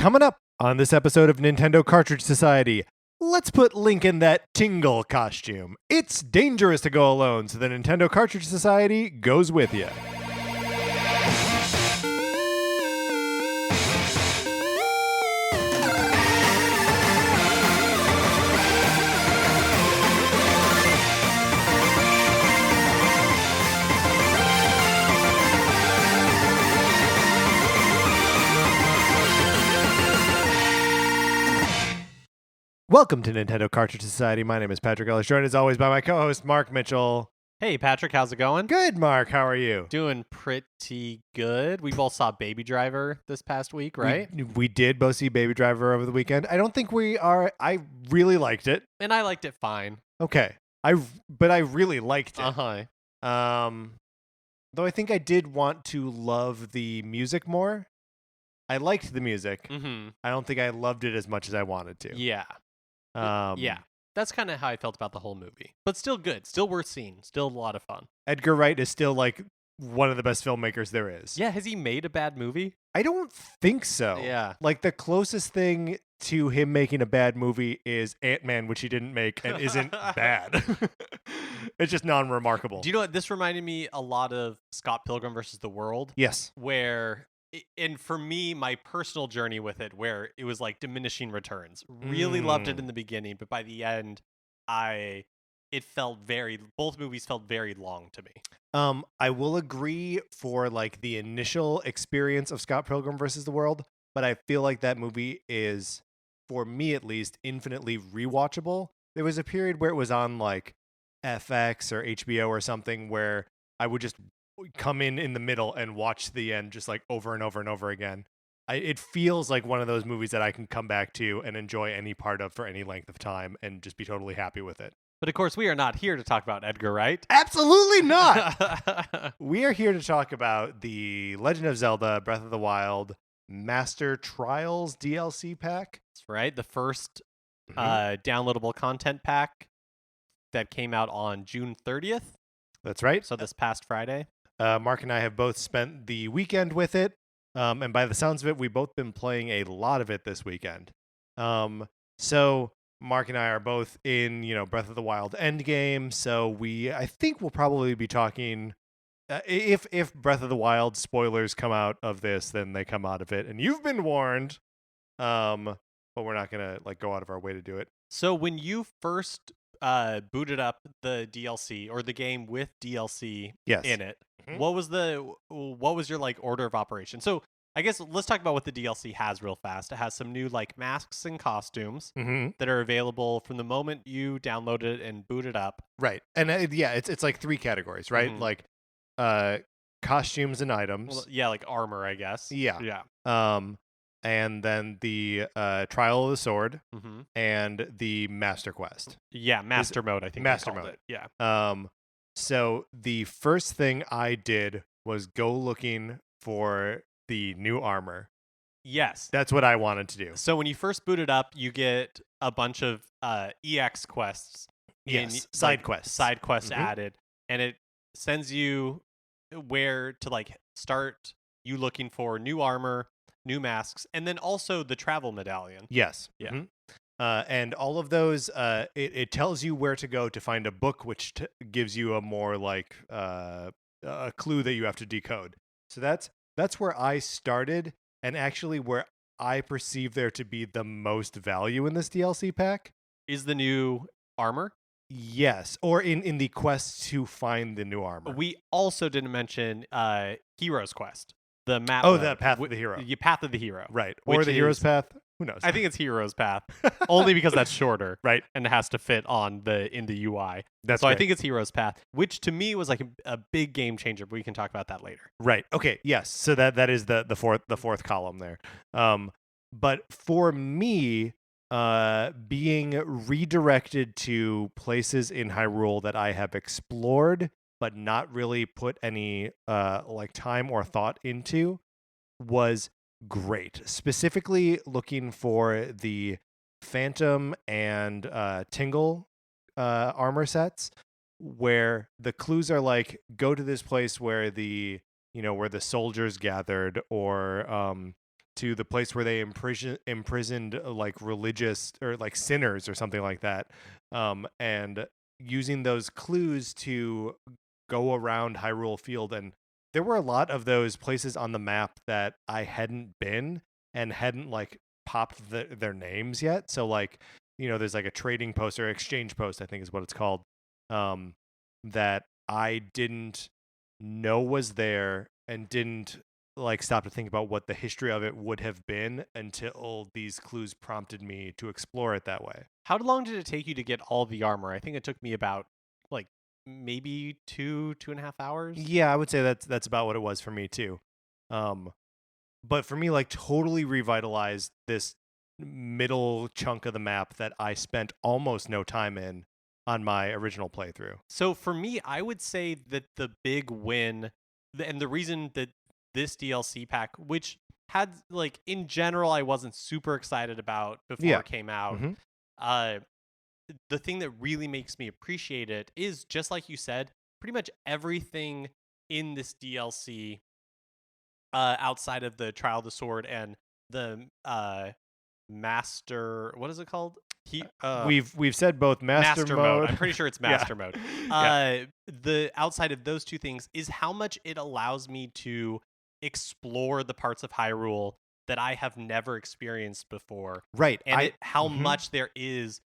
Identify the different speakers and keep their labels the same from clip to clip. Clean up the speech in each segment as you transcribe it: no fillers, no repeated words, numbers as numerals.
Speaker 1: Coming up on this episode of Nintendo Cartridge Society, let's put Link in that Tingle costume. It's dangerous to go alone, so the Nintendo Cartridge Society goes with you. Welcome to Nintendo Cartridge Society. My name is Patrick Ellis, joined as always by my co-host, Mark Mitchell.
Speaker 2: Hey, Patrick, how's it going?
Speaker 1: Good, Mark. How are you?
Speaker 2: Doing pretty good. We both saw Baby Driver this past week, right?
Speaker 1: We did both see Baby Driver over the weekend. I don't think we are. I really liked it.
Speaker 2: And I liked it fine.
Speaker 1: Okay. But I really liked it.
Speaker 2: Uh-huh.
Speaker 1: Though I think I did want to love the music more. I liked the music.
Speaker 2: Mm-hmm.
Speaker 1: I don't think I loved it as much as I wanted to.
Speaker 2: Yeah. Yeah. That's kind of how I felt about the whole movie. But still good. Still worth seeing. Still a lot of fun.
Speaker 1: Edgar Wright is still like one of the best filmmakers there is.
Speaker 2: Yeah, has he made a bad movie?
Speaker 1: I don't think so.
Speaker 2: Yeah.
Speaker 1: Like the closest thing to him making a bad movie is Ant-Man, which he didn't make and isn't bad. It's just non-remarkable.
Speaker 2: Do you know what? This reminded me a lot of Scott Pilgrim versus the World.
Speaker 1: Yes.
Speaker 2: Where... And for me, my personal journey with it, where it was like diminishing returns. Really loved it in the beginning, but by the end, both movies felt very long to me.
Speaker 1: I will agree for like the initial experience of Scott Pilgrim versus the World, but I feel like that movie is, for me at least, infinitely rewatchable. There was a period where it was on like FX or HBO or something where I would just come in the middle and watch the end just like over and over and over again. It feels like one of those movies that I can come back to and enjoy any part of for any length of time and just be totally happy with it.
Speaker 2: But of course, we are not here to talk about Edgar Wright.
Speaker 1: Absolutely not! We are here to talk about the Legend of Zelda Breath of the Wild Master Trials DLC pack.
Speaker 2: That's right. The first downloadable content pack that came out on June 30th.
Speaker 1: That's right.
Speaker 2: So this past Friday.
Speaker 1: Mark and I have both spent the weekend with it. And by the sounds of it, we've both been playing a lot of it this weekend. So Mark and I are both in, Breath of the Wild Endgame. So I think we'll probably be talking, if Breath of the Wild spoilers come out of this, then they come out of it. And you've been warned, but we're not going to go out of our way to do it.
Speaker 2: So when you first booted up the DLC or the game with DLC in it, what was your order of operation? So I guess let's talk about what the DLC has real fast. It has some new masks and costumes that are available from the moment you download it and boot it up.
Speaker 1: Right. And it's like three categories, right? Like costumes and items.
Speaker 2: Well, yeah, like armor, I guess.
Speaker 1: Yeah. And then the Trial of the Sword and the Master Quest.
Speaker 2: Yeah, Master Mode, I think.
Speaker 1: Master Mode.
Speaker 2: It. Yeah.
Speaker 1: So the first thing I did was go looking for the new armor.
Speaker 2: Yes.
Speaker 1: That's what I wanted to do.
Speaker 2: So when you first boot it up, you get a bunch of EX quests.
Speaker 1: Yes, side quests.
Speaker 2: Side quests added. And it sends you where to start you looking for new armor, new masks, and then also the travel medallion.
Speaker 1: Yes.
Speaker 2: Yeah.
Speaker 1: And all of those, it tells you where to go to find a book, which gives you a more a clue that you have to decode. So that's where I started, and actually where I perceive there to be the most value in this DLC pack.
Speaker 2: Is the new armor?
Speaker 1: Yes, or in the quest to find the new armor.
Speaker 2: We also didn't mention Hero's Quest. The map.
Speaker 1: Oh, the Path of the Hero.
Speaker 2: Path of the Hero.
Speaker 1: Right. Or the Hero's Path. Who knows?
Speaker 2: I think it's Hero's Path. Only because that's shorter. Right. And it has to fit in the UI.
Speaker 1: That's
Speaker 2: so
Speaker 1: great.
Speaker 2: I think it's Hero's Path, which to me was a big game changer, but we can talk about that later.
Speaker 1: Right. Okay. Yes. So that is the fourth column there. But for me, being redirected to places in Hyrule that I have explored but not really put any time or thought into was great. Specifically looking for the Phantom and Tingle armor sets, where the clues are go to this place where the soldiers gathered, or to the place where they imprisoned like religious or like sinners or something like that, and using those clues to go around Hyrule Field. And there were a lot of those places on the map that I hadn't been and hadn't like popped their names yet. So like, there's like a trading post or exchange post, I think is what it's called, that I didn't know was there and didn't like stop to think about what the history of it would have been until these clues prompted me to explore it that way.
Speaker 2: How long did it take you to get all the armor? I think it took me about like maybe 2.5 hours.
Speaker 1: Yeah, I would say that's about what it was for me too. But for me, like, totally revitalized this middle chunk of the map that I spent almost no time in on my original playthrough.
Speaker 2: So for me, I would say that the big win and the reason that this DLC pack, which had like in general I wasn't super excited about before it came out, the thing that really makes me appreciate it is, just like you said, pretty much everything in this DLC, outside of the Trial of the Sword and the master, what is it called?
Speaker 1: We've said both master mode.
Speaker 2: I'm pretty sure it's master mode. The outside of those two things is how much it allows me to explore the parts of Hyrule that I have never experienced before.
Speaker 1: Right.
Speaker 2: And how much there is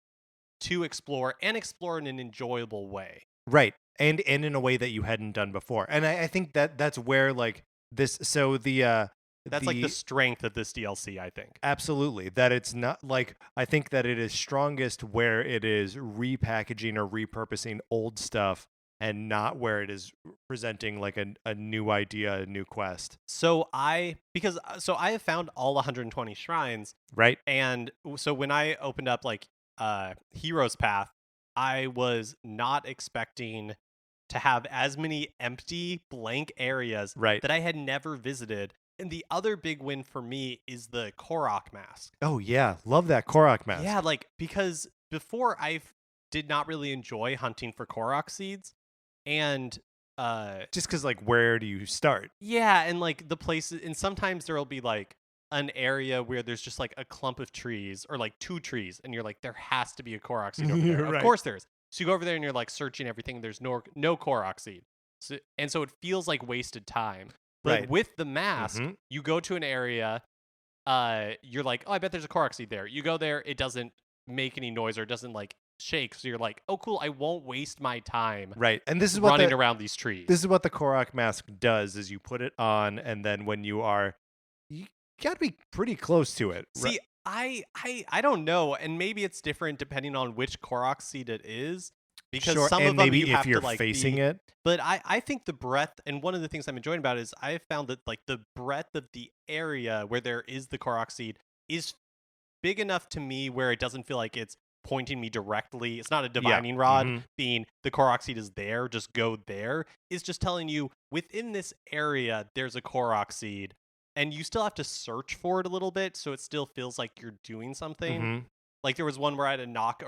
Speaker 2: to explore, and explore in an enjoyable way.
Speaker 1: Right. And in a way that you hadn't done before. And I think that's where like this, so
Speaker 2: that's like the strength of this DLC, I think.
Speaker 1: Absolutely. That it's not like, I think that it is strongest where it is repackaging or repurposing old stuff and not where it is presenting like a new idea, a new quest.
Speaker 2: So I have found all 120 shrines.
Speaker 1: Right.
Speaker 2: And so when I opened up like Hero's Path, I was not expecting to have as many empty blank areas that I had never visited. And the other big win for me is the Korok mask.
Speaker 1: Oh yeah, love that Korok mask.
Speaker 2: Yeah, like, because before I did not really enjoy hunting for Korok seeds, and
Speaker 1: just because, like, where do you start?
Speaker 2: Yeah, and like the places, and sometimes there'll be like an area where there's just like a clump of trees or like 2 trees, and you're like, there has to be a Korok seed over there. Of course there is. So you go over there and you're like searching everything. There's no Korok seed, so it feels like wasted time. But with the mask, you go to an area, you're like, oh, I bet there's a Korok seed there. You go there, it doesn't make any noise or it doesn't like shake. So you're like, oh, cool, I won't waste my time.
Speaker 1: Right. And this is
Speaker 2: running around these trees.
Speaker 1: This is what the Korok mask does, is you put it on, and then when you gotta be pretty close to it.
Speaker 2: See, I don't know, and maybe it's different depending on which Korok seed it is. Because some of them
Speaker 1: maybe
Speaker 2: you have
Speaker 1: if you're
Speaker 2: to like
Speaker 1: facing it.
Speaker 2: But I think the breadth, and one of the things I'm enjoying about it is I have found that like the breadth of the area where there is the Korok seed is big enough to me where it doesn't feel like it's pointing me directly. It's not a divining rod being the Korok seed is there, just go there. It's just telling you within this area there's a Korok seed, and you still have to search for it a little bit, so it still feels like you're doing something. Like there was one where I had to knock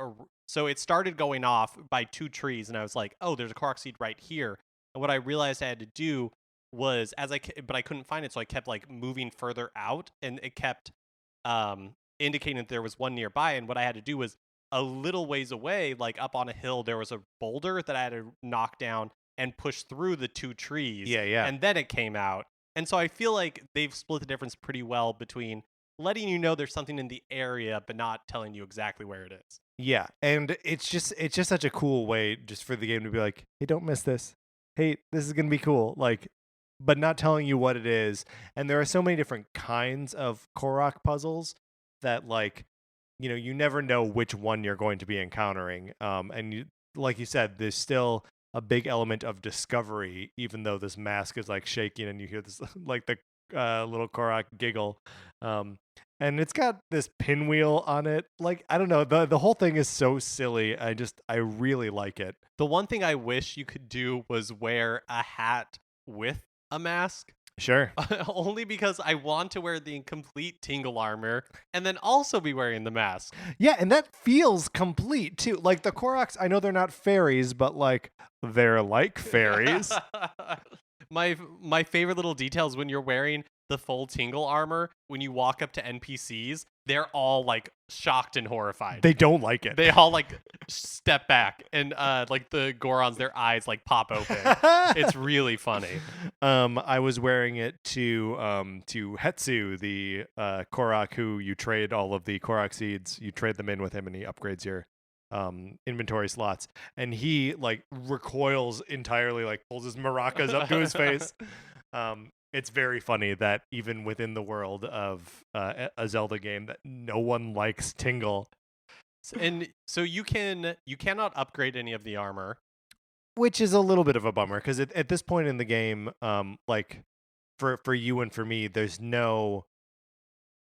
Speaker 2: so it started going off by 2 trees, and I was like, oh, there's a Korok seed right here. And what I realized I had to do was, but I couldn't find it, so I kept like moving further out, and it kept indicating that there was one nearby. And what I had to do was a little ways away, like up on a hill, there was a boulder that I had to knock down and push through the 2 trees.
Speaker 1: Yeah.
Speaker 2: And then it came out. And so I feel like they've split the difference pretty well between letting you know there's something in the area, but not telling you exactly where it is.
Speaker 1: Yeah, and it's just such a cool way just for the game to be like, hey, don't miss this. Hey, this is gonna be cool. Like, but not telling you what it is. And there are so many different kinds of Korok puzzles that, like, you never know which one you're going to be encountering. And like you said, there's still a big element of discovery, even though this mask is like shaking and you hear this like the little Korok giggle. And it's got this pinwheel on it. Like, I don't know, the whole thing is so silly. I really like it.
Speaker 2: The one thing I wish you could do was wear a hat with a mask.
Speaker 1: Sure.
Speaker 2: Only because I want to wear the complete Tingle armor and then also be wearing the mask.
Speaker 1: Yeah, and that feels complete too. Like the Koroks, I know they're not fairies, but like they're like fairies.
Speaker 2: My favorite little detail is when you're wearing the full Tingle armor, when you walk up to NPCs, they're all like shocked and horrified.
Speaker 1: They don't like it.
Speaker 2: They all like step back, and like the Gorons, their eyes like pop open. It's really funny.
Speaker 1: I was wearing it to Hetsu, the Korok, who you trade all of the Korok seeds. You trade them in with him, and he upgrades your inventory slots. And he like recoils entirely, like pulls his maracas up to his face. It's very funny that even within the world of a Zelda game, that no one likes Tingle.
Speaker 2: And so you cannot upgrade any of the armor,
Speaker 1: which is a little bit of a bummer, because at this point in the game, like for you and for me, there's no,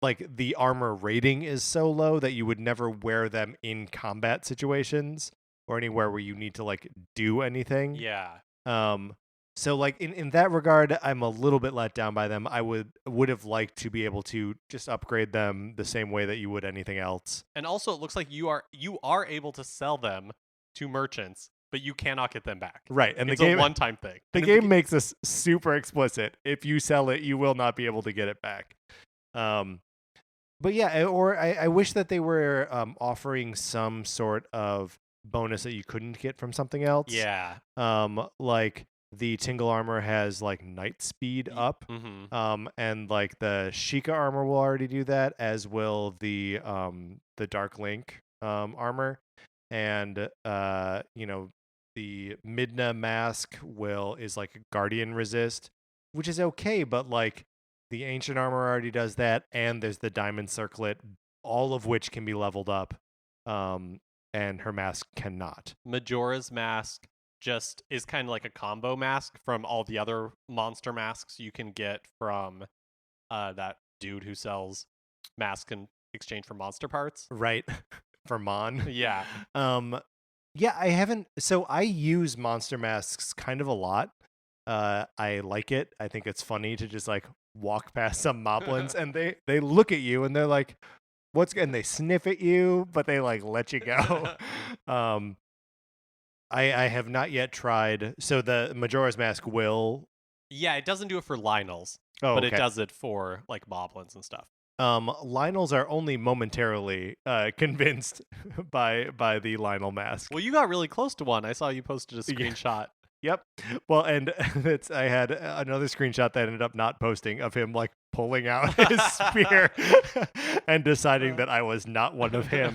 Speaker 1: like, the armor rating is so low that you would never wear them in combat situations or anywhere where you need to like do anything.
Speaker 2: Yeah.
Speaker 1: So like in that regard, I'm a little bit let down by them. I would have liked to be able to just upgrade them the same way that you would anything else.
Speaker 2: And also, it looks like you are able to sell them to merchants, but you cannot get them back.
Speaker 1: Right, and
Speaker 2: it's
Speaker 1: the game,
Speaker 2: a one-time thing.
Speaker 1: The game makes this super explicit. If you sell it, you will not be able to get it back. But yeah, I wish that they were offering some sort of bonus that you couldn't get from something else.
Speaker 2: Yeah.
Speaker 1: Like the Tingle armor has like night speed up, and like the Sheikah armor will already do that, as will the Dark Link armor, and you know, the Midna mask is like a Guardian resist, which is okay, but like the Ancient armor already does that, and there's the Diamond Circlet, all of which can be leveled up, and her mask cannot.
Speaker 2: Majora's mask just is kind of like a combo mask from all the other monster masks you can get from that dude who sells masks in exchange for monster parts.
Speaker 1: Right. For Mon.
Speaker 2: Yeah.
Speaker 1: Yeah, I haven't. So I use monster masks kind of a lot. I like it. I think it's funny to just like walk past some moblins and they look at you and they're like, and they sniff at you, but they like let you go. I have not yet tried. So the Majora's Mask will.
Speaker 2: Yeah, it doesn't do it for Lionels,
Speaker 1: but
Speaker 2: it does it for like moblins and stuff.
Speaker 1: Lionels are only momentarily convinced by the Lionel mask.
Speaker 2: Well, you got really close to one. I saw you posted a screenshot.
Speaker 1: Yep. Well, and I had another screenshot that I ended up not posting of him like pulling out his spear and deciding that I was not one of him.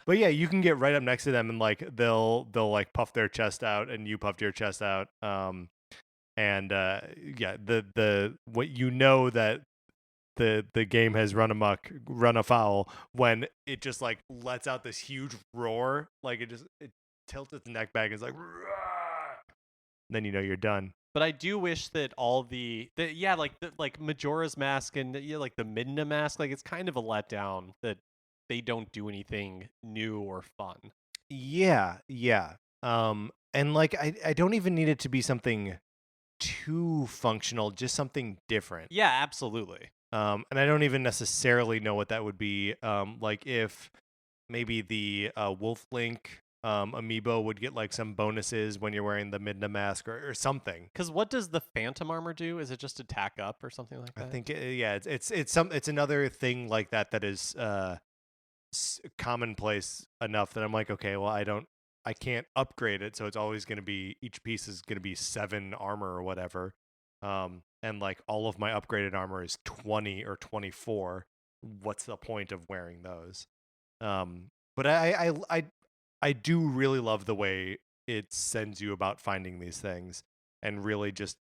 Speaker 1: But yeah, you can get right up next to them and like they'll like puff their chest out and you puffed your chest out. And yeah, the what you know that the game has run afoul when it just like lets out this huge roar, like it tilts its neck back. It's like, then you know you're done.
Speaker 2: But I do wish that all like Majora's Mask and like the Midna Mask, like it's kind of a letdown that they don't do anything new or fun.
Speaker 1: Yeah. And like I don't even need it to be something too functional, just something different.
Speaker 2: Yeah, absolutely.
Speaker 1: And I don't even necessarily know what that would be. Like if maybe the Wolf Link amiibo would get like some bonuses when you're wearing the Midna mask or something.
Speaker 2: Because what does the Phantom armor do? Is it just attack up or something like that?
Speaker 1: I think it's another thing like that is commonplace enough that I'm like, okay, well I can't upgrade it, so it's always going to be, each piece is going to be 7 armor or whatever. And like all of my upgraded armor is 20 or 24. What's the point of wearing those? But I do really love the way it sends you about finding these things and really just,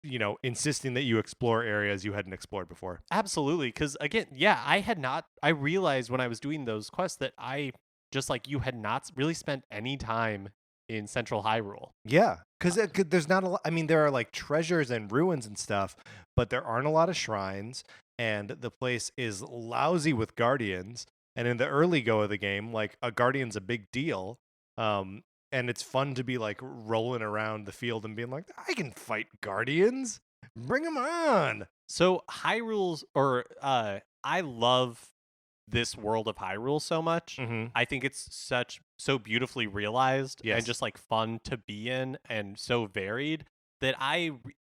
Speaker 1: you know, insisting that you explore areas you hadn't explored before.
Speaker 2: Absolutely. Because again, yeah, I realized when I was doing those quests that I just like you had not really spent any time in Central Hyrule.
Speaker 1: Yeah, because there's not a lot. I mean, there are like treasures and ruins and stuff, but there aren't a lot of shrines, and the place is lousy with guardians. And in the early go of the game, like a guardian's a big deal, and it's fun to be like rolling around the field and being like, I can fight guardians, bring them on.
Speaker 2: So Hyrule's, or I love this world of Hyrule so much.
Speaker 1: Mm-hmm.
Speaker 2: I think it's so beautifully realized and just like fun to be in and so varied that I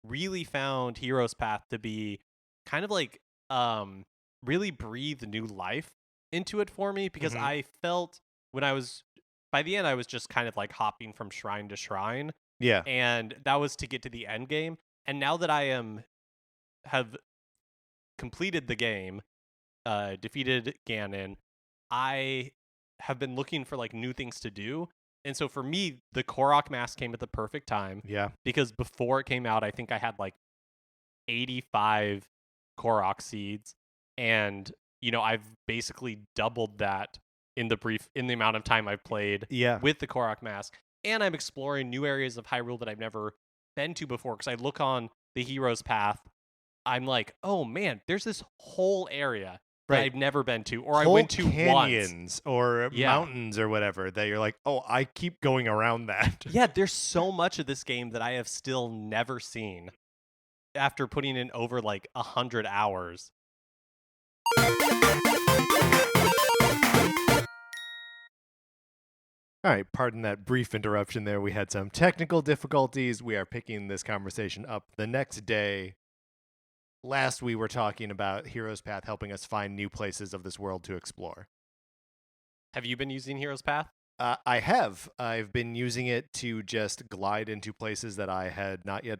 Speaker 2: really found Hero's Path to be kind of like really breathe new life into it for me, because I felt by the end I was just kind of like hopping from shrine to shrine.
Speaker 1: Yeah.
Speaker 2: And that was to get to the end game. And now that I have completed the game, defeated Ganon, I have been looking for like new things to do. And so for me, the Korok mask came at the perfect time.
Speaker 1: Yeah.
Speaker 2: Because before it came out, I think I had like 85 Korok seeds. And, I've basically doubled that in the amount of time I've played with the Korok mask. And I'm exploring new areas of Hyrule that I've never been to before. Because I look on the Hero's Path, I'm like, oh man, there's this whole area that I've never been to, or
Speaker 1: whole
Speaker 2: I went to
Speaker 1: canyons
Speaker 2: once.
Speaker 1: or mountains or whatever that you're like, oh, I keep going around that.
Speaker 2: Yeah, there's so much of this game that I have still never seen after putting in over like 100 hours.
Speaker 1: All right, pardon that brief interruption there. We had some technical difficulties. We are picking this conversation up the next day. Last we were talking about Hero's Path helping us find new places of this world to explore.
Speaker 2: Have you been using Hero's Path?
Speaker 1: I have. I've been using it to just glide into places that I had not yet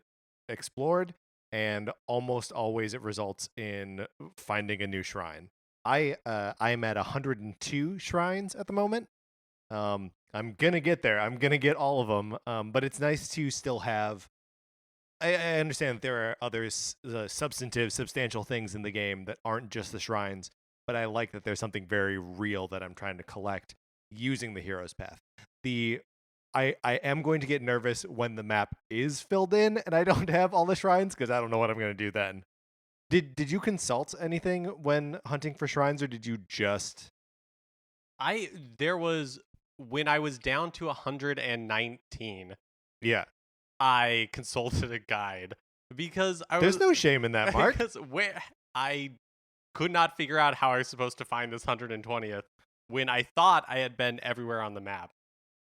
Speaker 1: explored, and almost always it results in finding a new shrine. I'm at 102 shrines at the moment. I'm gonna get there. I'm gonna get all of them. But it's nice to still have. I understand that there are other substantial things in the game that aren't just the shrines, but I like that there's something very real that I'm trying to collect using the Hero's Path. I am going to get nervous when the map is filled in and I don't have all the shrines, because I don't know what I'm going to do then. Did you consult anything when hunting for shrines, or did you just...
Speaker 2: When I was down to 119.
Speaker 1: Yeah.
Speaker 2: I consulted a guide because
Speaker 1: there's no shame in that, Mark.
Speaker 2: Because I could not figure out how I was supposed to find this 120th when I thought I had been everywhere on the map.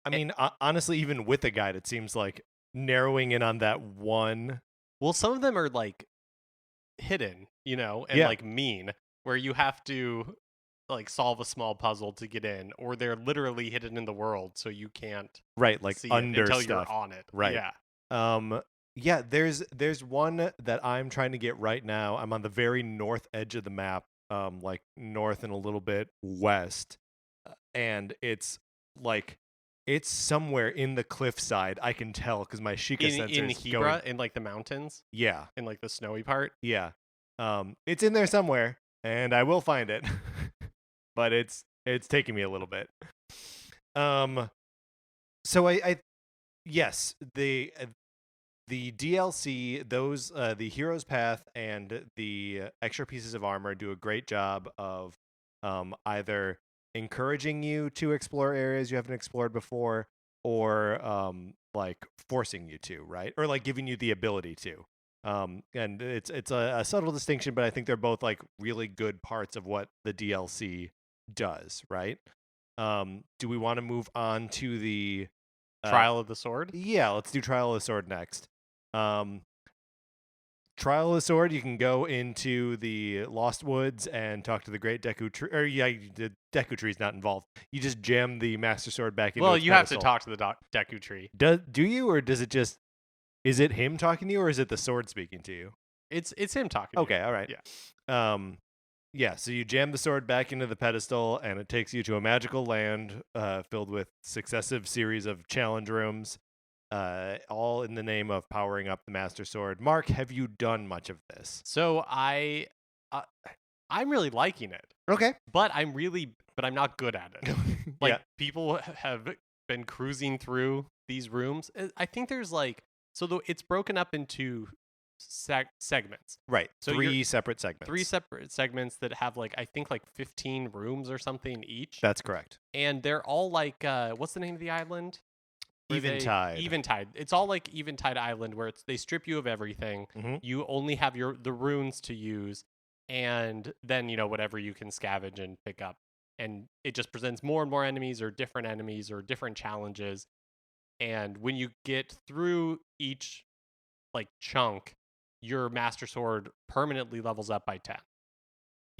Speaker 1: I mean, honestly, even with a guide, it seems like narrowing in on that one.
Speaker 2: Well, some of them are like hidden, and like mean, where you have to like solve a small puzzle to get in, or they're literally hidden in the world, so you can't
Speaker 1: like
Speaker 2: see
Speaker 1: under
Speaker 2: it until
Speaker 1: stuff.
Speaker 2: You're on it.
Speaker 1: Right. Yeah. There's one that I'm trying to get right now. I'm on the very north edge of the map, like north and a little bit west, and it's somewhere in the cliffside. I can tell because my Sheikah sensor
Speaker 2: in Hebra, in like the mountains.
Speaker 1: Yeah,
Speaker 2: in like the snowy part.
Speaker 1: Yeah, it's in there somewhere, and I will find it. But it's taking me a little bit. So yes, the DLC, those the Hero's Path and the extra pieces of armor do a great job of either encouraging you to explore areas you haven't explored before, or like forcing you to, right? Or like giving you the ability to. And it's a subtle distinction, but I think they're both like really good parts of what the DLC does, right? Do we want to move on to the
Speaker 2: Trial of the Sword?
Speaker 1: Yeah, let's do Trial of the Sword next. Trial of the Sword, you can go into the Lost Woods and talk to the Great Deku Tree. Or the Deku Tree's not involved. You just jam the Master Sword back into its pedestal.
Speaker 2: Have to talk to the Deku Tree.
Speaker 1: Do you, or does it just... Is it him talking to you, or is it the sword speaking to you?
Speaker 2: It's him talking
Speaker 1: to you. Okay, all right. Yeah. So you jam the sword back into the pedestal, and it takes you to a magical land filled with successive series of challenge rooms, all in the name of powering up the Master Sword. Mark, have you done much of this?
Speaker 2: So I'm really liking it.
Speaker 1: Okay.
Speaker 2: But I'm not good at it. People have been cruising through these rooms. I think there's it's broken up into segments.
Speaker 1: Right. So three separate segments.
Speaker 2: 3 separate segments that have I think 15 rooms or something each.
Speaker 1: That's correct.
Speaker 2: And they're all what's the name of the island?
Speaker 1: Eventide.
Speaker 2: Eventide. It's all like Eventide Island, where they strip you of everything.
Speaker 1: Mm-hmm.
Speaker 2: You only have the runes to use, and then whatever you can scavenge and pick up. And it just presents more and more enemies or different challenges. And when you get through each chunk, your Master Sword permanently levels up by 10.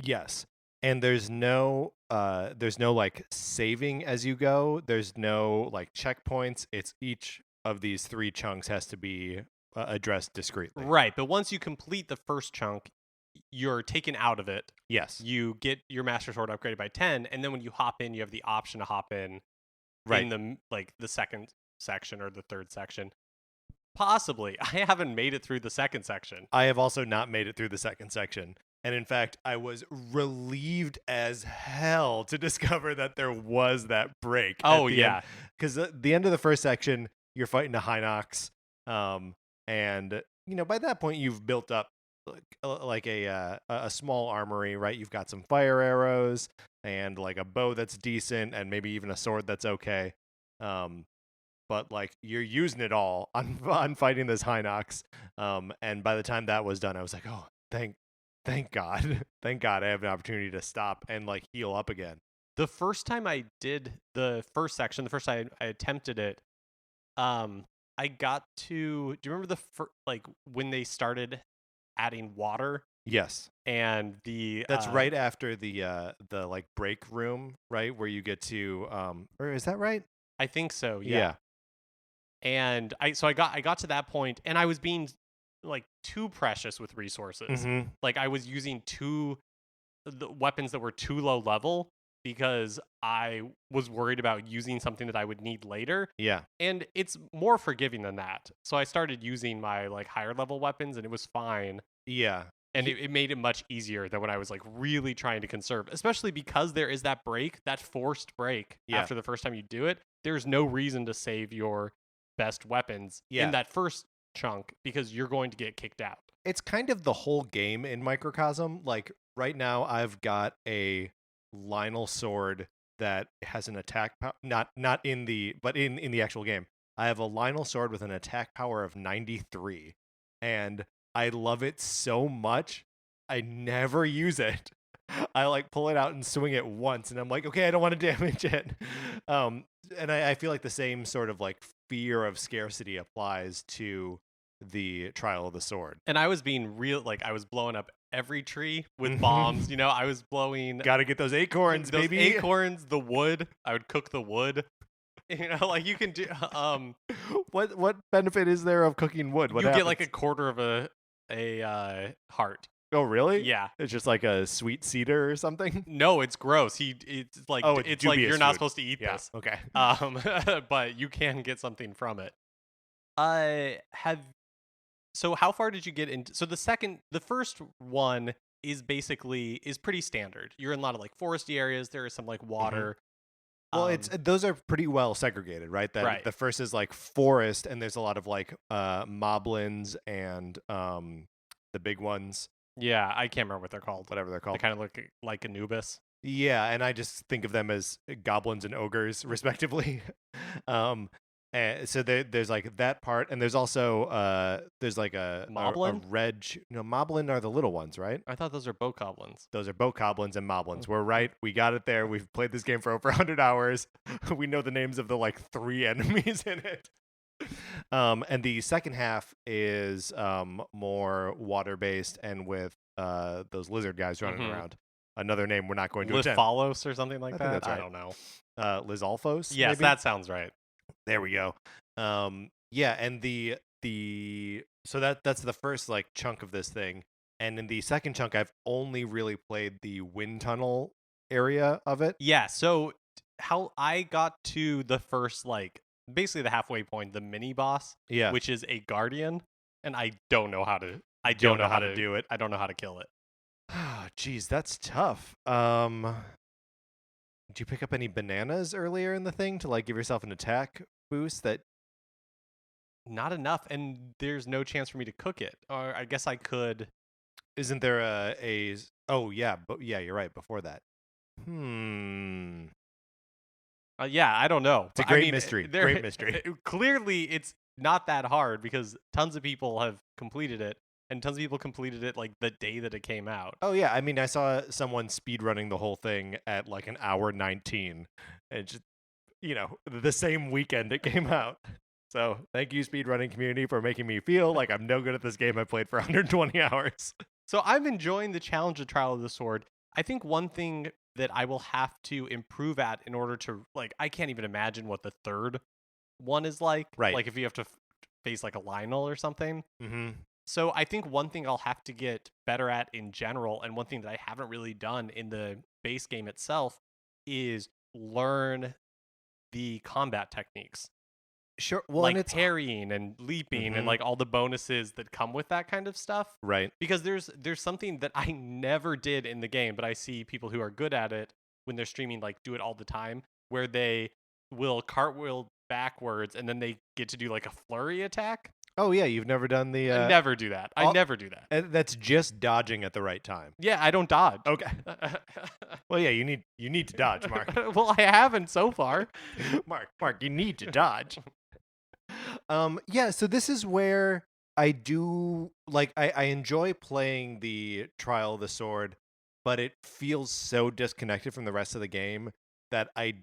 Speaker 1: Yes. And there's no like saving as you go. There's no like checkpoints. It's each of these 3 chunks has to be addressed discreetly.
Speaker 2: Right, but once you complete the first chunk, you're taken out of it.
Speaker 1: Yes.
Speaker 2: You get your Master Sword upgraded by 10, and then when you hop in, you have the option to hop in in the second section or the third section. Possibly. I haven't made it through the second section.
Speaker 1: I have also not made it through the second section. And in fact, I was relieved as hell to discover that there was that break.
Speaker 2: Oh, yeah.
Speaker 1: Because at the end of the first section, you're fighting a Hinox. And, by that point, you've built up like a small armory, right? You've got some fire arrows and like a bow that's decent and maybe even a sword that's okay. But like you're using it all on fighting this Hinox. And by the time that was done, I was like, oh, thank God. Thank God I have an opportunity to stop and like heal up again.
Speaker 2: The first time I did the first section, the first time I attempted it, I got to, do you remember when they started adding water?
Speaker 1: Yes.
Speaker 2: And
Speaker 1: that's right after the like break room, right? Where you get to, or is that right?
Speaker 2: I think so. Yeah. And I got to that point and I was being like too precious with resources.
Speaker 1: Mm-hmm.
Speaker 2: Like I was using the weapons that were too low level because I was worried about using something that I would need later.
Speaker 1: Yeah.
Speaker 2: And it's more forgiving than that. So I started using my like higher level weapons and it was fine.
Speaker 1: Yeah.
Speaker 2: And it made it much easier than when I was like really trying to conserve, especially because there is that break, that forced break after the first time you do it. There's no reason to save your best weapons in that first chunk because you're going to get kicked out.
Speaker 1: It's kind of the whole game in microcosm. Like right now I've got a Lionel sword that has an attack not in the but in the actual game. I have a Lionel sword with an attack power of 93 and I love it so much. I never use it. I like pull it out and swing it once and I'm like, okay, I don't want to damage it. And I feel like the same sort of like fear of scarcity applies to the Trial of the Sword.
Speaker 2: And I was being real, like I was blowing up every tree with bombs. I was blowing.
Speaker 1: Gotta get those acorns, baby.
Speaker 2: Acorns, the wood. I would cook the wood. Like you can do.
Speaker 1: What benefit is there of cooking wood? What
Speaker 2: you
Speaker 1: happens?
Speaker 2: get like a quarter of a heart.
Speaker 1: Oh, really?
Speaker 2: Yeah.
Speaker 1: It's just like a sweet cedar or something?
Speaker 2: No, it's gross. It's like it's like you're not supposed to eat this.
Speaker 1: Okay.
Speaker 2: But you can get something from it. So how far did you get into? So the first one is pretty standard. You're in a lot of like foresty areas. There is some like water.
Speaker 1: Mm-hmm. Well, those are pretty well segregated, right?
Speaker 2: Right.
Speaker 1: The first is like forest, and there's a lot of like moblins and the big ones.
Speaker 2: Yeah, I can't remember what they're called.
Speaker 1: Whatever they're called.
Speaker 2: They kind of look like Anubis.
Speaker 1: Yeah, and I just think of them as goblins and ogres, respectively. And so there's like that part, and there's also there's like a
Speaker 2: Moblin?
Speaker 1: a red. Moblin are the little ones, right?
Speaker 2: I thought those are bokoblins.
Speaker 1: Those are bokoblins and moblins. We're right. We got it there. We've played this game for over 100 hours. We know the names of the like 3 enemies in it. And the second half is more water-based and with those lizard guys running around. Another name we're not going to attempt.
Speaker 2: Lithalos or something like that?
Speaker 1: That's right.
Speaker 2: I don't know.
Speaker 1: Lizalfos?
Speaker 2: Yes,
Speaker 1: maybe?
Speaker 2: that sounds right.
Speaker 1: There we go. Yeah, and so that's the first like chunk of this thing. And in the second chunk, I've only really played the wind tunnel area of it.
Speaker 2: Yeah, so how I got to the first like basically the halfway point, the mini boss, which is a guardian, and I don't know how to do it. I don't know how to kill it.
Speaker 1: Geez, that's tough. Did you pick up any bananas earlier in the thing to like give yourself an attack boost? That
Speaker 2: not enough, and there's no chance for me to cook it. Or I guess I could.
Speaker 1: Isn't there a oh yeah, but yeah, you're right. Before that,
Speaker 2: yeah, I don't know.
Speaker 1: It's a great mystery. Great mystery.
Speaker 2: Clearly, it's not that hard because tons of people have completed it, and tons of people completed it like the day that it came out.
Speaker 1: Oh yeah, I mean, I saw someone speedrunning the whole thing at like an hour 19, and just the same weekend it came out. So thank you, speedrunning community, for making me feel like I'm no good at this game I played for 120 hours.
Speaker 2: So I'm enjoying the challenge of Trial of the Sword. I think one thing that I will have to improve at in order to, like, I can't even imagine what the third one is like.
Speaker 1: Right.
Speaker 2: Like if you have to face like a Lionel or something.
Speaker 1: Mm-hmm.
Speaker 2: So I think one thing I'll have to get better at in general, and one thing that I haven't really done in the base game itself, is learn the combat techniques.
Speaker 1: Sure. Well,
Speaker 2: Like
Speaker 1: and it's
Speaker 2: parrying and leaping and like all the bonuses that come with that kind of stuff.
Speaker 1: right.
Speaker 2: Because there's something that I never did in the game, but I see people who are good at it when they're streaming like do it all the time, where they will cartwheel backwards and then they get to do like a flurry attack.
Speaker 1: Oh yeah, you've never done the.
Speaker 2: I never do that. I never do that.
Speaker 1: That's just dodging at the right time.
Speaker 2: Yeah, I don't dodge.
Speaker 1: Okay. Well, yeah, you need to dodge, Mark.
Speaker 2: Well, I haven't so far.
Speaker 1: Mark, you need to dodge. Yeah, so this is where I do like I enjoy playing the Trial of the Sword, but it feels so disconnected from the rest of the game that I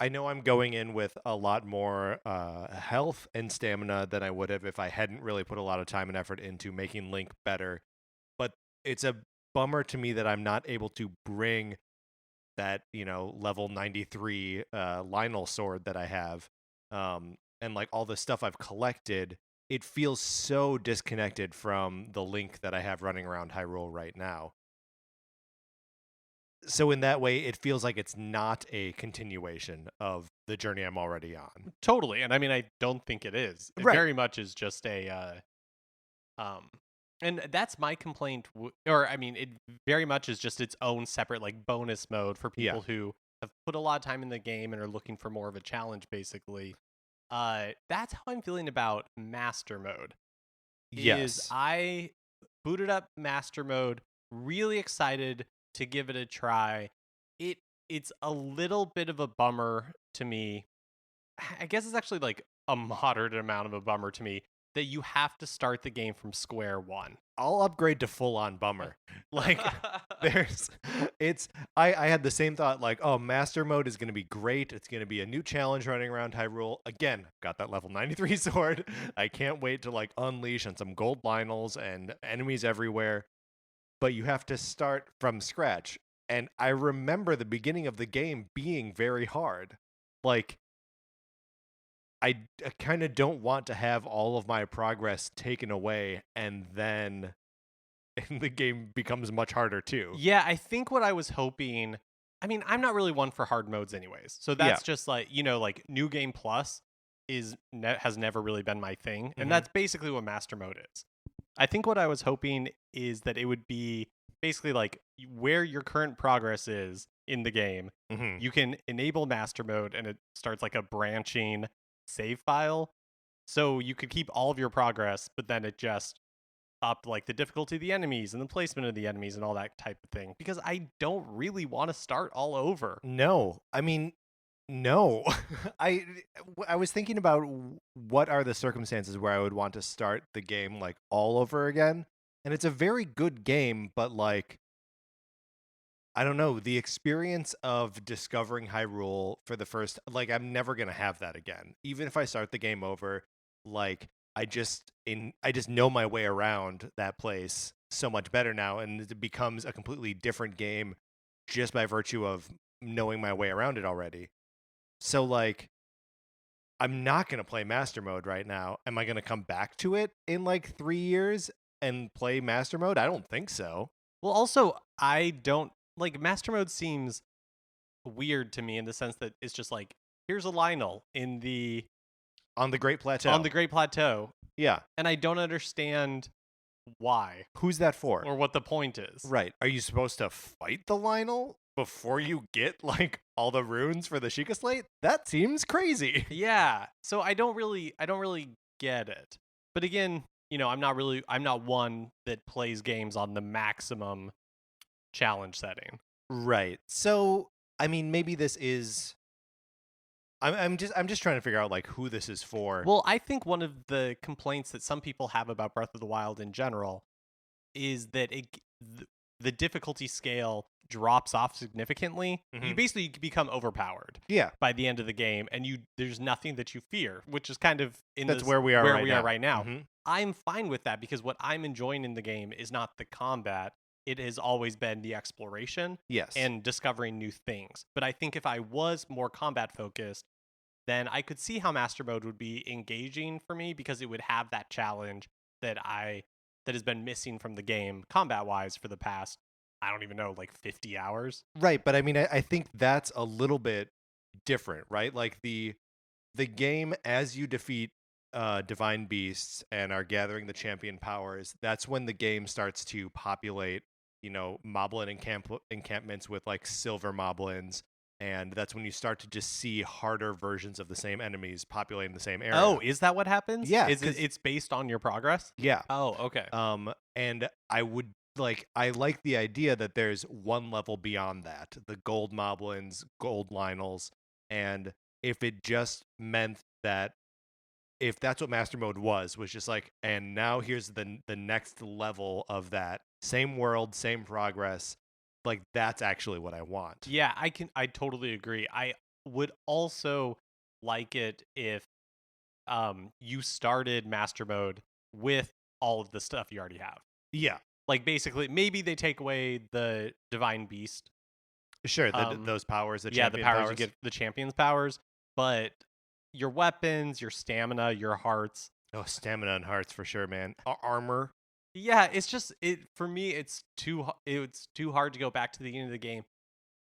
Speaker 1: know I'm going in with a lot more health and stamina than I would have if I hadn't really put a lot of time and effort into making Link better. But it's a bummer to me that I'm not able to bring that, level 93 Lionel sword that I have. And like all the stuff I've collected, it feels so disconnected from the Link that I have running around Hyrule right now. So in that way, it feels like it's not a continuation of the journey I'm already on.
Speaker 2: Totally. And I mean, I don't think it is. It very much is just a, and that's my complaint, it very much is just its own separate like bonus mode for people who have put a lot of time in the game and are looking for more of a challenge, basically. That's how I'm feeling about Master Mode.
Speaker 1: Yes.
Speaker 2: I booted up Master Mode, really excited to give it a try. It's a little bit of a bummer to me. I guess it's actually like a moderate amount of a bummer to me that you have to start the game from square one.
Speaker 1: I'll upgrade to full on bummer. Like I had the same thought, like, oh, Master Mode is going to be great. It's going to be a new challenge running around Hyrule. Again, got that level 93 sword. I can't wait to like unleash on some gold Lionels and enemies everywhere. But you have to start from scratch. And I remember the beginning of the game being very hard. Like, I kind of don't want to have all of my progress taken away and then the game becomes much harder too.
Speaker 2: Yeah, I think what I was hoping, I mean, I'm not really one for hard modes anyways. So that's just like, like New Game Plus has never really been my thing. And that's basically what Master Mode is. I think what I was hoping is that it would be basically like where your current progress is in the game. You can enable Master Mode and it starts like a branching save file. So you could keep all of your progress, but then it just up like the difficulty of the enemies and the placement of the enemies and all that type of thing. Because I don't really want to start all over.
Speaker 1: No. I mean, no. I was thinking about what are the circumstances where I would want to start the game like all over again. And it's a very good game, but like, I don't know, the experience of discovering Hyrule for the first, like, I'm never going to have that again. Even if I start the game over, like, I just know my way around that place so much better now, and it becomes a completely different game just by virtue of knowing my way around it already. So, like, I'm not going to play Master Mode right now. Am I going to come back to it in, like, 3 years and play Master Mode? I don't think so.
Speaker 2: Well, also, I don't, like, Master Mode seems weird to me in the sense that it's just like, here's a Lionel on the
Speaker 1: Great Plateau.
Speaker 2: On the Great Plateau.
Speaker 1: Yeah.
Speaker 2: And I don't understand why.
Speaker 1: Who's that for?
Speaker 2: Or what the point is.
Speaker 1: Right. Are you supposed to fight the Lionel before you get, like, all the runes for the Sheikah Slate? That seems crazy.
Speaker 2: Yeah. So I don't really get it. But again, I'm not one that plays games on the maximum challenge setting.
Speaker 1: Right. So, I mean, maybe this is I'm just trying to figure out like who this is for.
Speaker 2: Well, I think one of the complaints that some people have about Breath of the Wild in general is that the difficulty scale drops off significantly, you basically become overpowered.
Speaker 1: Yeah.
Speaker 2: By the end of the game, and there's nothing that you fear, which is kind of
Speaker 1: where we are
Speaker 2: right now. I'm fine with that because what I'm enjoying in the game is not the combat. It has always been the exploration and discovering new things. But I think if I was more combat focused, then I could see how Master Mode would be engaging for me because it would have that challenge that has been missing from the game combat wise for the past, I don't even know, like 50 hours.
Speaker 1: Right, but I mean, I think that's a little bit different, right? Like the game, as you defeat divine beasts and are gathering the champion powers, that's when the game starts to populate, moblin encampments with like silver moblins, and that's when you start to just see harder versions of the same enemies populating the same area.
Speaker 2: Oh, is that what happens?
Speaker 1: Yeah,
Speaker 2: it's based on your progress?
Speaker 1: Yeah.
Speaker 2: Oh, okay.
Speaker 1: And I like the idea that there's one level beyond that, the gold moblins, gold Lionels, and if it just meant that, if that's what Master Mode was just like, and now here's the next level of that, same world, same progress, like that's actually what I want.
Speaker 2: Yeah, I totally agree. I would also like it if you started Master Mode with all of the stuff you already have.
Speaker 1: Yeah.
Speaker 2: Like basically maybe they take away the divine beast.
Speaker 1: Sure, those powers,
Speaker 2: the powers you get, the champion's powers, but your weapons, your stamina, your hearts.
Speaker 1: Oh, stamina and hearts for sure, man. Armor.
Speaker 2: Yeah, it's just for me. It's too hard to go back to the beginning of the game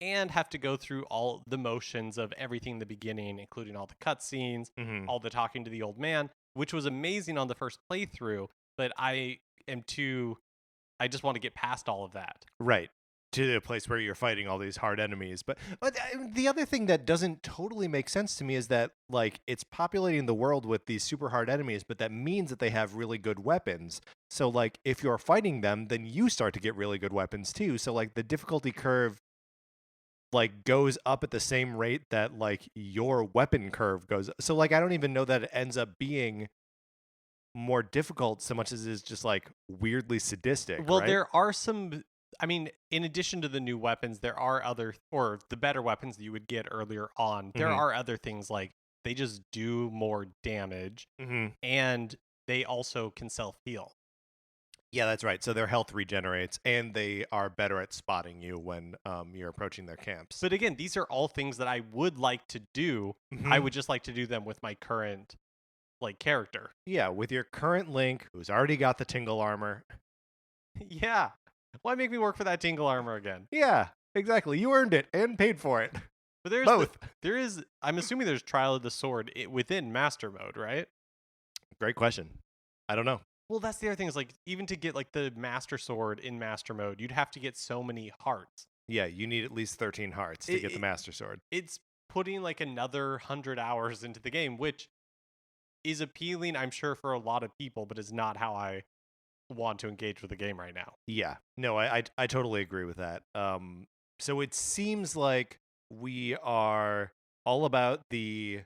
Speaker 2: and have to go through all the motions of everything in the beginning, including all the cutscenes, all the talking to the old man, which was amazing on the first playthrough. But I just want to get past all of that.
Speaker 1: Right. To the place where you're fighting all these hard enemies. But the other thing that doesn't totally make sense to me is that, like, it's populating the world with these super hard enemies, but that means that they have really good weapons. So, like, if you're fighting them, then you start to get really good weapons too. So, like, the difficulty curve, like, goes up at the same rate that, like, your weapon curve goes. So, like, I don't even know that it ends up being more difficult so much as it is just, like, weirdly sadistic.
Speaker 2: Well,
Speaker 1: right?
Speaker 2: There are some... I mean, in addition to the new weapons, there are the better weapons that you would get earlier on. There are other things like they just do more damage, and they also can self-heal.
Speaker 1: Yeah, that's right. So their health regenerates, and they are better at spotting you when you're approaching their camps.
Speaker 2: But again, these are all things that I would like to do. I would just like to do them with my current, like, character.
Speaker 1: Yeah, with your current Link, who's already got the tingle armor.
Speaker 2: Yeah. Why make me work for that tingle armor again?
Speaker 1: Yeah, exactly. You earned it and paid for it.
Speaker 2: But there's
Speaker 1: both.
Speaker 2: I'm assuming there's Trial of the Sword within Master Mode, right?
Speaker 1: Great question. I don't know.
Speaker 2: Well, that's the other thing is, like, even to get, like, the Master Sword in Master Mode, you'd have to get so many hearts.
Speaker 1: Yeah, you need at least 13 hearts to get the Master Sword.
Speaker 2: It's putting, like, another 100 hours into the game, which is appealing, I'm sure, for a lot of people, but is not how I want to engage with the game right now.
Speaker 1: Yeah, no, I totally agree with that. So it seems like we are all about the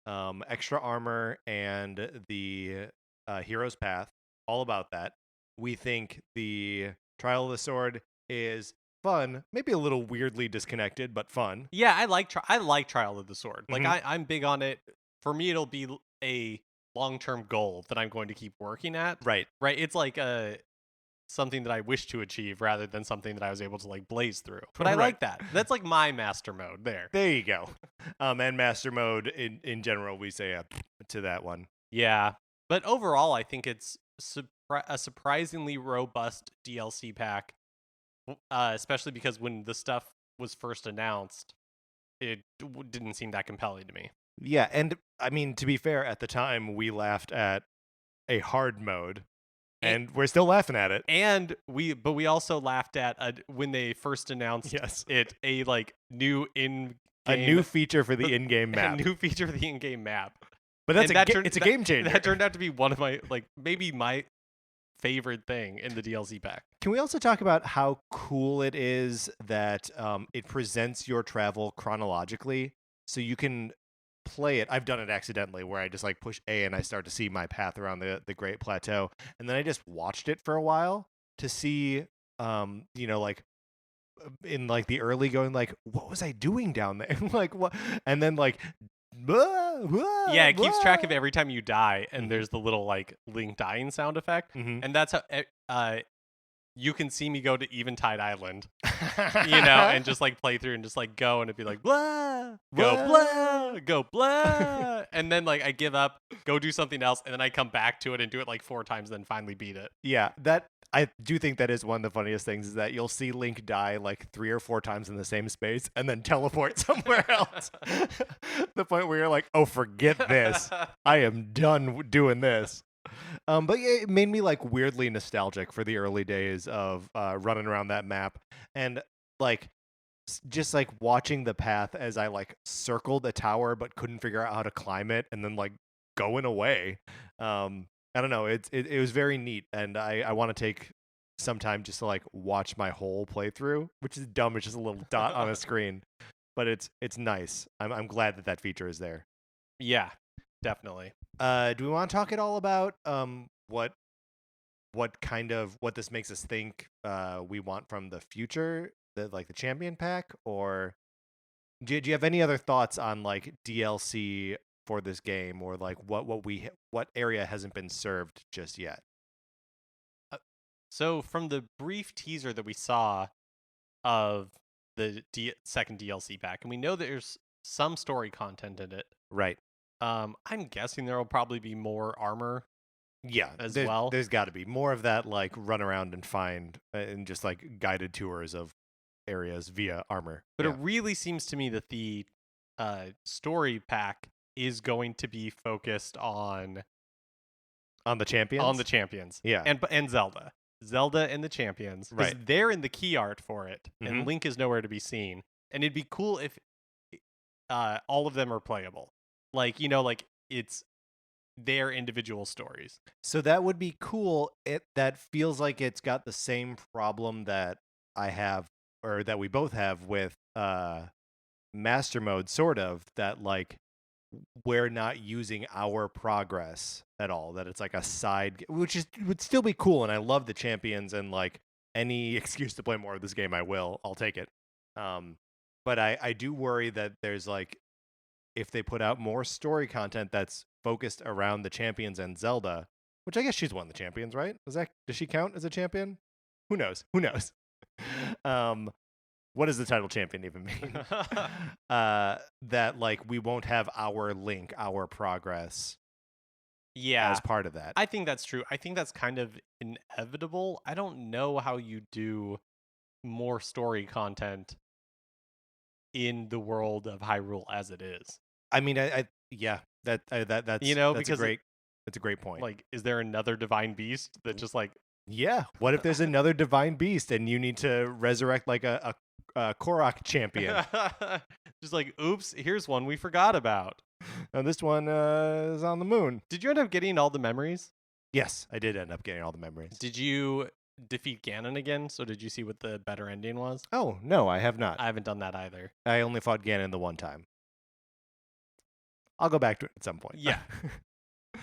Speaker 1: extra armor and the hero's path, all about that. We think the Trial of the Sword is fun, maybe a little weirdly disconnected, but fun.
Speaker 2: Yeah, I like Trial of the Sword. Like, I'm big on it. For me, it'll be a long-term goal that I'm going to keep working at.
Speaker 1: Right.
Speaker 2: It's like something that I wish to achieve rather than something that I was able to, like, blaze through. But I like that. That's like my Master Mode there.
Speaker 1: There you go. And Master Mode in general, we say to that one.
Speaker 2: Yeah. But overall, I think it's a surprisingly robust DLC pack, especially because when the stuff was first announced, it didn't seem that compelling to me.
Speaker 1: Yeah, and I mean, to be fair, at the time, we laughed at a hard mode, and we're still laughing at it.
Speaker 2: And we also laughed at when they first announced a new in-game...
Speaker 1: A new feature for the in-game map.
Speaker 2: A new feature for the in-game map.
Speaker 1: But it's a game changer.
Speaker 2: That turned out to be one of my, like, maybe my favorite thing in the DLC pack.
Speaker 1: Can we also talk about how cool it is that it presents your travel chronologically, so you can play it? I've done it accidentally where I just, like, push A and I start to see my path around the Great Plateau, and then I just watched it for a while to see like in like the early going like, what was I doing down there? Like what? And then like, yeah,
Speaker 2: it keeps track of every time you die, and there's the little like Link dying sound effect, and that's how you can see me go to Eventide Island, and just like play through and just like go, and it'd be like blah, go blah, go blah, and then like I give up, go do something else, and then I come back to it and do it like 4 times, then finally beat it.
Speaker 1: Yeah, that I do think that is one of the funniest things, is that you'll see Link die like 3 or 4 times in the same space and then teleport somewhere else. The point where you're like, oh, forget this. I am done doing this. But yeah, it made me like weirdly nostalgic for the early days of running around that map, and like just like watching the path as I like circled a tower but couldn't figure out how to climb it, and then like going away. I don't know. It was very neat, and I want to take some time just to like watch my whole playthrough, which is dumb. It's just a little dot on a screen, but it's nice. I'm glad that feature is there.
Speaker 2: Yeah, definitely.
Speaker 1: Do we want to talk at all about what this makes us think we want from the future, the champion pack, or do you have any other thoughts on like DLC for this game, or like what area hasn't been served just yet?
Speaker 2: So from the brief teaser that we saw of the second DLC pack, and we know there's some story content in it,
Speaker 1: right?
Speaker 2: I'm guessing there will probably be more armor.
Speaker 1: Yeah,
Speaker 2: well.
Speaker 1: There's got to be more of that, like run around and find and just like guided tours of areas via armor.
Speaker 2: But it really seems to me that the story pack is going to be focused on
Speaker 1: the champions.
Speaker 2: On the champions,
Speaker 1: yeah,
Speaker 2: and Zelda and the champions,
Speaker 1: right?
Speaker 2: They're in the key art for it, and Link is nowhere to be seen. And it'd be cool if all of them are playable, like like it's their individual stories.
Speaker 1: So that would be cool. That feels like it's got the same problem that I have, or that we both have with master mode, sort of, that like we're not using our progress at all, that it's like a side, which would still be cool, and I love the champions, and like any excuse to play more of this game, I'll take it. But I do worry that there's like, if they put out more story content that's focused around the champions and Zelda, which I guess she's one of the champions, right? Does she count as a champion? Who knows? What does the title champion even mean? That like we won't have our Link, our progress, as part of that.
Speaker 2: I think that's true. I think that's kind of inevitable. I don't know how you do more story content in the world of Hyrule as it is.
Speaker 1: I mean, that's that's a great point.
Speaker 2: Like, is there another divine beast that just like,
Speaker 1: yeah, what if there's another divine beast and you need to resurrect like a Korok champion?
Speaker 2: Just like, oops, here's one we forgot about.
Speaker 1: Now this one is on the moon.
Speaker 2: Did you end up getting all the memories?
Speaker 1: Yes, I did end up getting all the memories.
Speaker 2: Did you defeat Ganon again? So did you see what the better ending was?
Speaker 1: Oh, no, I have not.
Speaker 2: I haven't done that either.
Speaker 1: I only fought Ganon the one time. I'll go back to it at some point.
Speaker 2: Yeah.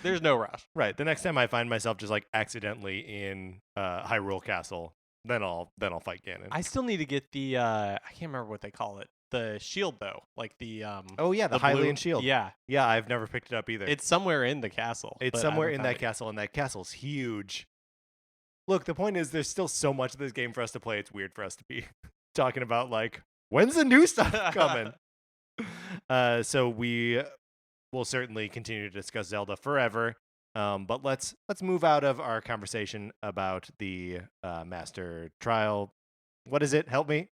Speaker 2: There's no rush.
Speaker 1: Right. The next time I find myself just like accidentally in Hyrule Castle, then I'll fight Ganon.
Speaker 2: I still need to get the I can't remember what they call it. The shield though. Like the
Speaker 1: oh yeah, the Hylian shield.
Speaker 2: Yeah.
Speaker 1: Yeah, I've never picked it up either.
Speaker 2: It's somewhere in the castle.
Speaker 1: It's somewhere in that castle, and that castle's huge. Look, the point is there's still so much of this game for us to play. It's weird for us to be talking about like, when's the new stuff coming? So we will certainly continue to discuss Zelda forever. But let's move out of our conversation about the Master Trial. What is it? Help me.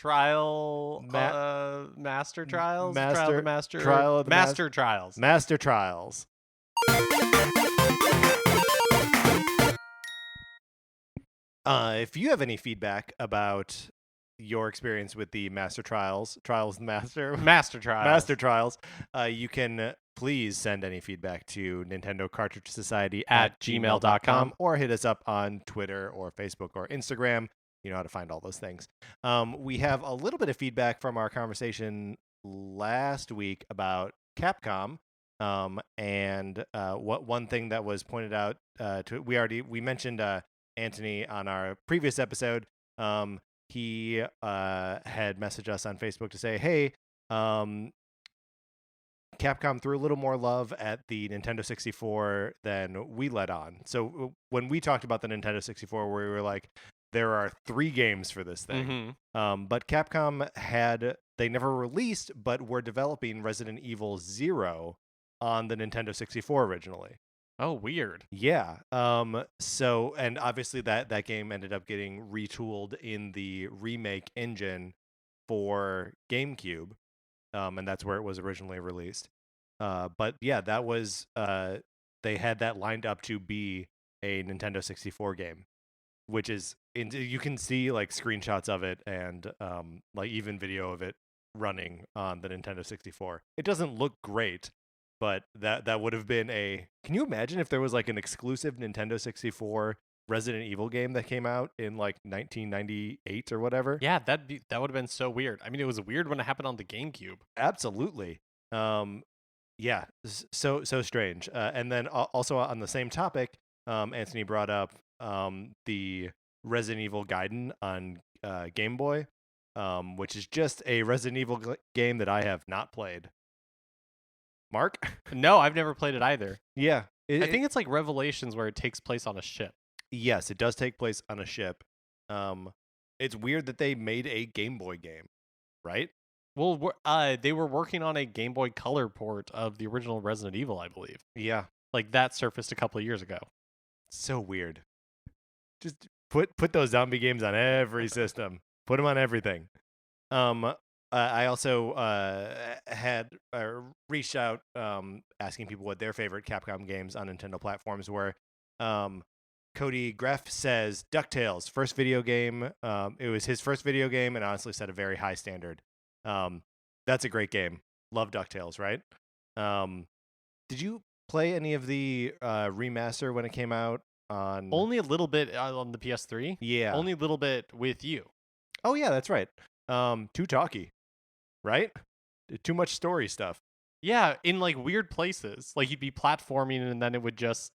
Speaker 2: Master Trials?
Speaker 1: Master Trials. Master Trials. If you have any feedback about your experience with the Master Trials, Master Trials, you can please send any feedback to NintendoCartridgeSociety at gmail.com, or hit us up on Twitter or Facebook or Instagram. You know how to find all those things. We have a little bit of feedback from our conversation last week about Capcom. And one thing that was pointed out we mentioned Anthony on our previous episode. he had messaged us on Facebook to say, hey, Capcom threw a little more love at the Nintendo 64 than we let on. So when we talked about the Nintendo 64, we were like, there are 3 games for this thing. But Capcom they never released, but were developing Resident Evil 0 on the Nintendo 64 originally.
Speaker 2: Oh, weird.
Speaker 1: Yeah. So, and obviously that game ended up getting retooled in the remake engine for GameCube. And that's where it was originally released. But yeah, that was they had that lined up to be a Nintendo 64 game, which is you can see like screenshots of it and like even video of it running on the Nintendo 64. It doesn't look great, but that would have been can you imagine if there was like an exclusive Nintendo 64 Resident Evil game that came out in like 1998 or whatever?
Speaker 2: Yeah, that would have been so weird. I mean, it was weird when it happened on the GameCube.
Speaker 1: Absolutely. Yeah, so strange. And then also on the same topic, Anthony brought up the Resident Evil Gaiden on Game Boy, which is just a Resident Evil game that I have not played. Mark?
Speaker 2: No, I've never played it either.
Speaker 1: Yeah.
Speaker 2: I think it's like Revelations where it takes place on a ship.
Speaker 1: Yes, it does take place on a ship. It's weird that they made a Game Boy game, right?
Speaker 2: Well, they were working on a Game Boy Color port of the original Resident Evil, I believe.
Speaker 1: Yeah.
Speaker 2: Like that surfaced a couple of years ago.
Speaker 1: So weird. Just put those zombie games on every system. Put them on everything. I also had reached out asking people what their favorite Capcom games on Nintendo platforms were. Cody Greff says DuckTales, first video game. It was his first video game and honestly set a very high standard. That's a great game. Love DuckTales, right? Did you play any of the remaster when it came out?
Speaker 2: Only a little bit on the PS3.
Speaker 1: Yeah.
Speaker 2: Only a little bit with you.
Speaker 1: Oh, yeah, that's right. Too talky, right? Too much story stuff.
Speaker 2: Yeah, in like weird places. Like you'd be platforming and then it would just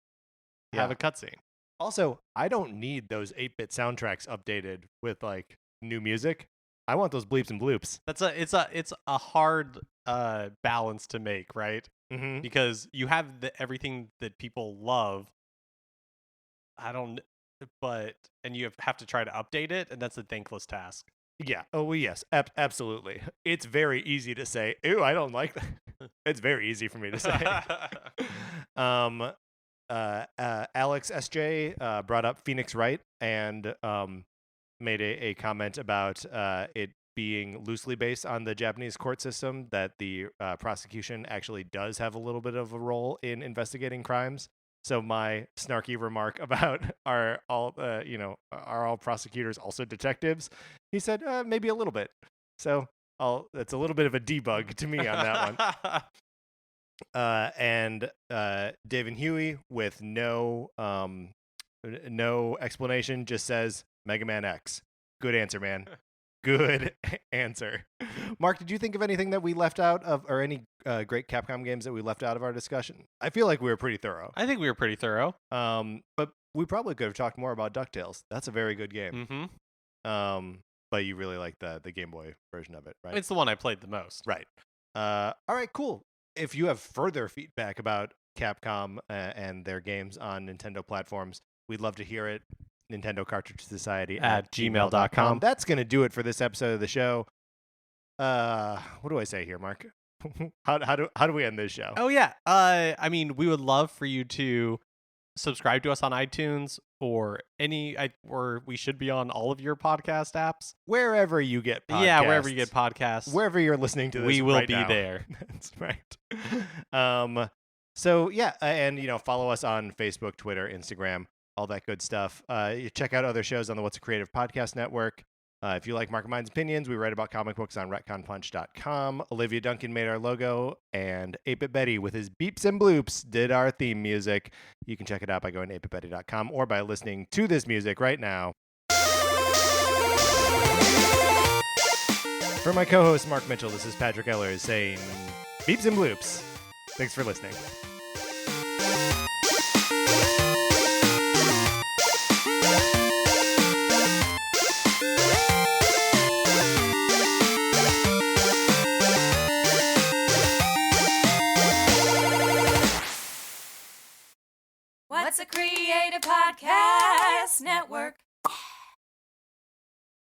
Speaker 2: have a cutscene.
Speaker 1: Also, I don't need those 8-bit soundtracks updated with like new music. I want those bleeps and bloops.
Speaker 2: It's a hard balance to make, right?
Speaker 1: Mm-hmm.
Speaker 2: Because you have everything that people love. And you have to try to update it, and that's a thankless task.
Speaker 1: Yeah. Oh, well, yes. Absolutely. It's very easy to say, ew, I don't like that. It's very easy for me to say. Alex SJ brought up Phoenix Wright and made a comment about it being loosely based on the Japanese court system, that the prosecution actually does have a little bit of a role in investigating crimes. So my snarky remark about are all prosecutors also detectives? He said maybe a little bit. So that's a little bit of a debug to me on that one. And David Huey with no explanation just says Mega Man X. Good answer, man. Good answer. Mark, did you think of anything that we left out of, or any great Capcom games that we left out of our discussion? I feel like we were pretty thorough.
Speaker 2: I think we were pretty thorough.
Speaker 1: But we probably could have talked more about DuckTales. That's a very good game.
Speaker 2: Mm-hmm.
Speaker 1: But you really like the Game Boy version of it, right?
Speaker 2: It's the one I played the most.
Speaker 1: Right. All right, cool. If you have further feedback about Capcom and their games on Nintendo platforms, we'd love to hear it. NintendoCartridgeSociety at gmail.com. That's going to do it for this episode of the show. What do I say here, Mark? How do we end this show?
Speaker 2: Oh, yeah. I mean, we would love for you to subscribe to us on iTunes or we should be on all of your podcast apps.
Speaker 1: Wherever you get podcasts.
Speaker 2: Yeah, wherever you get podcasts.
Speaker 1: Wherever you're listening to this,
Speaker 2: we will
Speaker 1: right
Speaker 2: be
Speaker 1: now.
Speaker 2: there.
Speaker 1: That's right. So yeah, and follow us on Facebook, Twitter, Instagram, all that good stuff. You check out other shows on the What's a Creative Podcast Network. If you like Mark and Mine's opinions, we write about comic books on retconpunch.com. Olivia Duncan made our logo, and 8-Bit Betty with his beeps and bloops did our theme music. You can check it out by going to 8bitbetty.com or by listening to this music right now. For my co-host Mark Mitchell, this is Patrick Eller saying beeps and bloops. Thanks for listening.
Speaker 3: Creative Podcast Network.